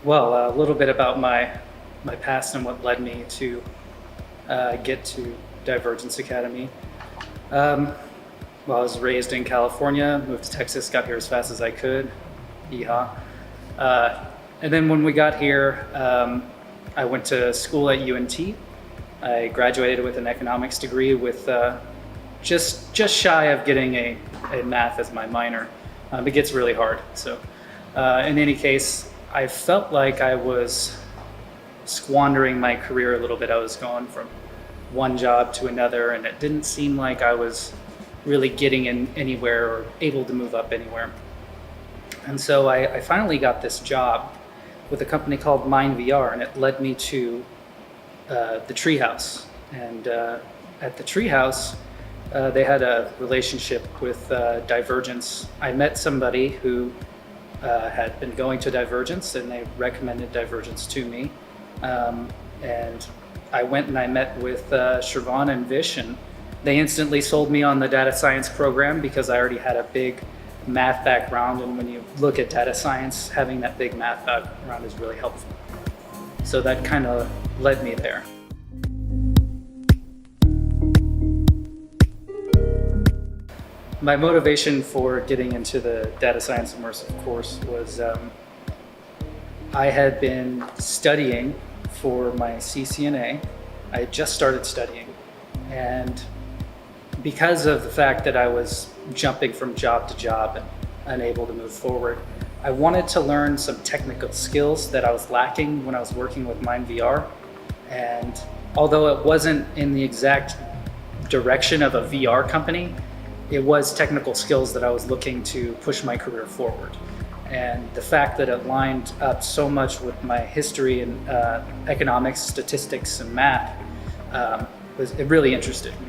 Well, a little bit about my past and what led me to get to Divergence Academy. Um, well, I was raised in California, moved to Texas, got here as fast as I could. Yeehaw. And then when we got here, I went to school at UNT. I graduated with an economics degree with just shy of getting a math as my minor. It gets really hard. So in any case, I felt like I was squandering my career a little bit. I was going from one job to another, and it didn't seem like I was really getting in anywhere or able to move up anywhere. And so I finally got this job with a company called MindVR, and it led me to the Treehouse. And at the Treehouse, they had a relationship with Divergence. I met somebody who had been going to Divergence, and they recommended Divergence to me. And I went and I met with Shravan and Vish, and they instantly sold me on the data science program because I already had a big math background. And when you look at data science, having that big math background is really helpful. So that kind of led me there. My motivation for getting into the data science immersive course was I had been studying for my CCNA. I had just started studying, and because of the fact that I was jumping from job to job and unable to move forward, I wanted to learn some technical skills that I was lacking when I was working with MindVR. And although it wasn't in the exact direction of a VR company, it was technical skills that I was looking to push my career forward. And the fact that it lined up so much with my history in economics, statistics, and math, it really interested me.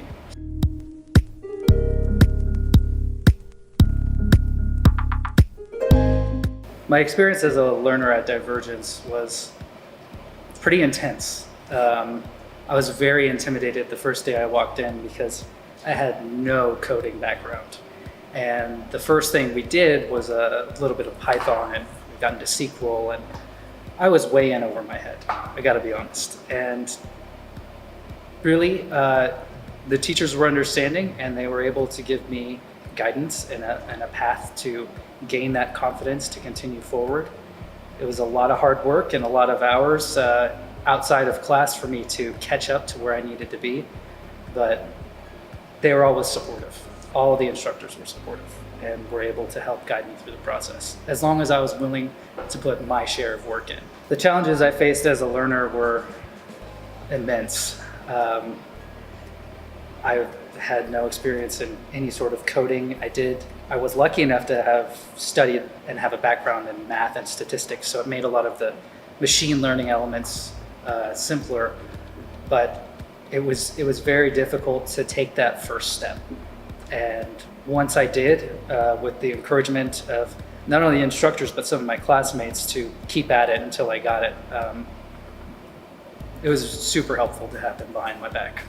My experience as a learner at Divergence was pretty intense. I was very intimidated the first day I walked in because I had no coding background. And the first thing we did was a little bit of Python, and we got into SQL, and I was way in over my head, I gotta be honest. And really, the teachers were understanding, and they were able to give me guidance and a path to gain that confidence to continue forward. It was a lot of hard work and a lot of hours outside of class for me to catch up to where I needed to be, but they were always supportive. All of the instructors were supportive and were able to help guide me through the process, as long as I was willing to put my share of work in. The challenges I faced as a learner were immense. I had no experience in any sort of coding. I was lucky enough to have studied and have a background in math and statistics, so it made a lot of the machine learning elements simpler, but it was very difficult to take that first step. And once I did, with the encouragement of not only the instructors, but some of my classmates to keep at it until I got it, it was super helpful to have them behind my back.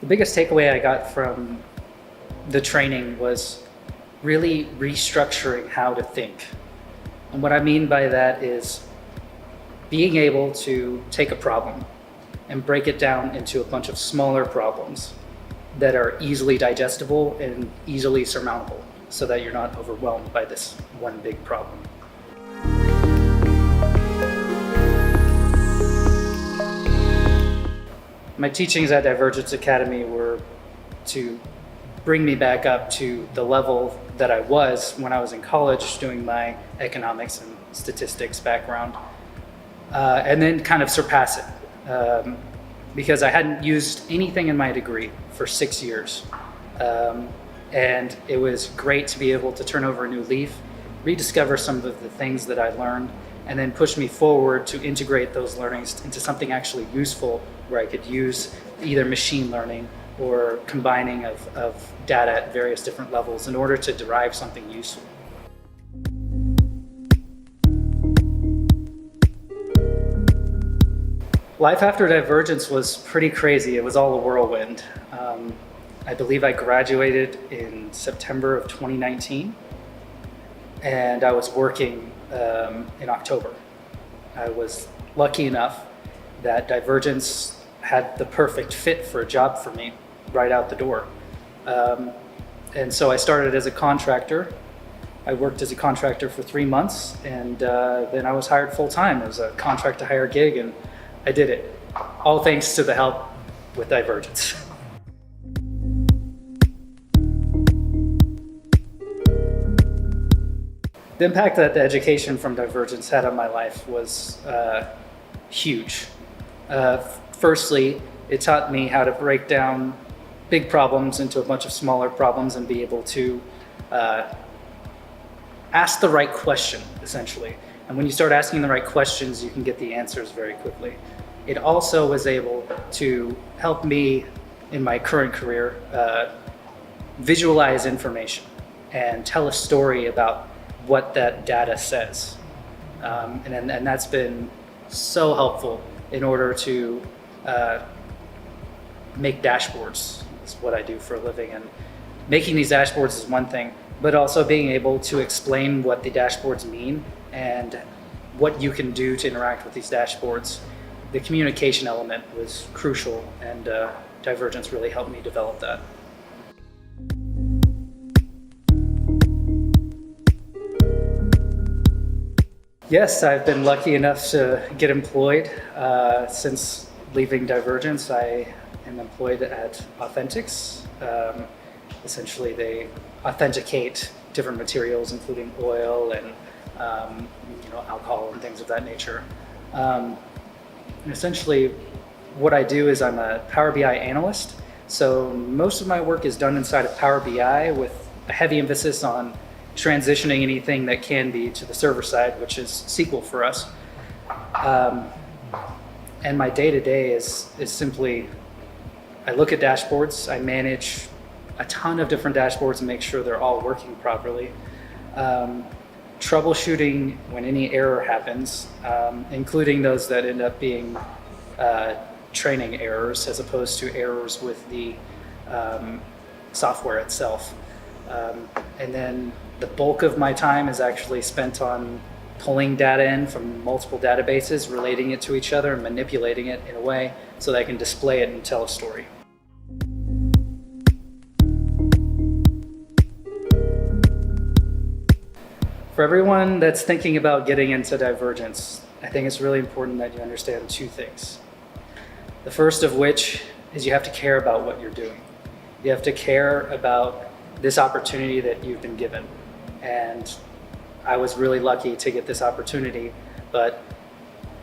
The biggest takeaway I got from the training was really restructuring how to think. And what I mean by that is being able to take a problem and break it down into a bunch of smaller problems that are easily digestible and easily surmountable, so that you're not overwhelmed by this one big problem. My teachings at Divergence Academy were to bring me back up to the level that I was when I was in college doing my economics and statistics background, and then kind of surpass it, because I hadn't used anything in my degree for 6 years. And it was great to be able to turn over a new leaf, rediscover some of the things that I learned, and then push me forward to integrate those learnings into something actually useful, where I could use either machine learning or combining of data at various different levels in order to derive something useful. Life after Divergence was pretty crazy. It was all a whirlwind. I believe I graduated in September of 2019, and I was working in October. I was lucky enough that Divergence had the perfect fit for a job for me right out the door. And so I started as a contractor. I worked as a contractor for 3 months, and then I was hired full-time. It was a contract to hire gig, and I did it, all thanks to the help with Divergence. The impact that the education from Divergence had on my life was huge. Firstly, it taught me how to break down big problems into a bunch of smaller problems and be able to ask the right question, essentially. And when you start asking the right questions, you can get the answers very quickly. It also was able to help me in my current career visualize information and tell a story about what that data says. And that's been so helpful in order to make dashboards. Is what I do for a living. And making these dashboards is one thing, but also being able to explain what the dashboards mean and what you can do to interact with these dashboards. The communication element was crucial, and Divergence really helped me develop that. Yes, I've been lucky enough to get employed. Since leaving Divergence, I am employed at Authentix. Essentially, they authenticate different materials, including oil and alcohol and things of that nature. And essentially, what I do is I'm a Power Bi Analyst. So most of my work is done inside of Power BI with a heavy emphasis on transitioning anything that can be to the server side, which is SQL for us. And my day-to-day is simply, I look at dashboards, I manage a ton of different dashboards and make sure they're all working properly. Troubleshooting when any error happens, including those that end up being training errors as opposed to errors with the software itself. And then the bulk of my time is actually spent on pulling data in from multiple databases, relating it to each other, and manipulating it in a way so that I can display it and tell a story. For everyone that's thinking about getting into Divergence, I think it's really important that you understand two things. The first of which is you have to care about what you're doing. You have to care about this opportunity that you've been given. And I was really lucky to get this opportunity, but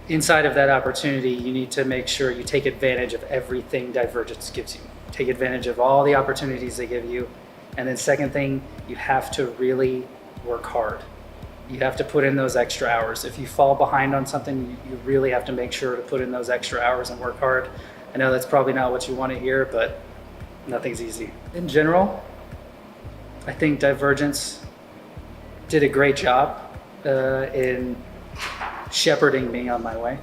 inside of that opportunity, you need to make sure you take advantage of everything Divergence gives you. Take advantage of all the opportunities they give you. And then second thing, you have to really work hard. You have to put in those extra hours. If you fall behind on something, you really have to make sure to put in those extra hours and work hard. I know that's probably not what you want to hear, but nothing's easy. In general, I think Divergence did a great job in shepherding me on my way.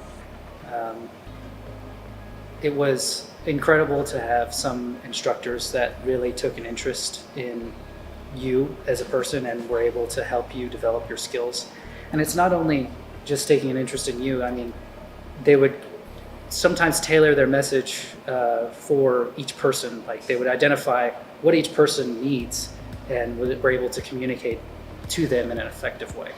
It was incredible to have some instructors that really took an interest in you as a person and were able to help you develop your skills. And it's not only just taking an interest in you. I mean, they would sometimes tailor their message for each person. Like they would identify what each person needs and were able to communicate to them in an effective way.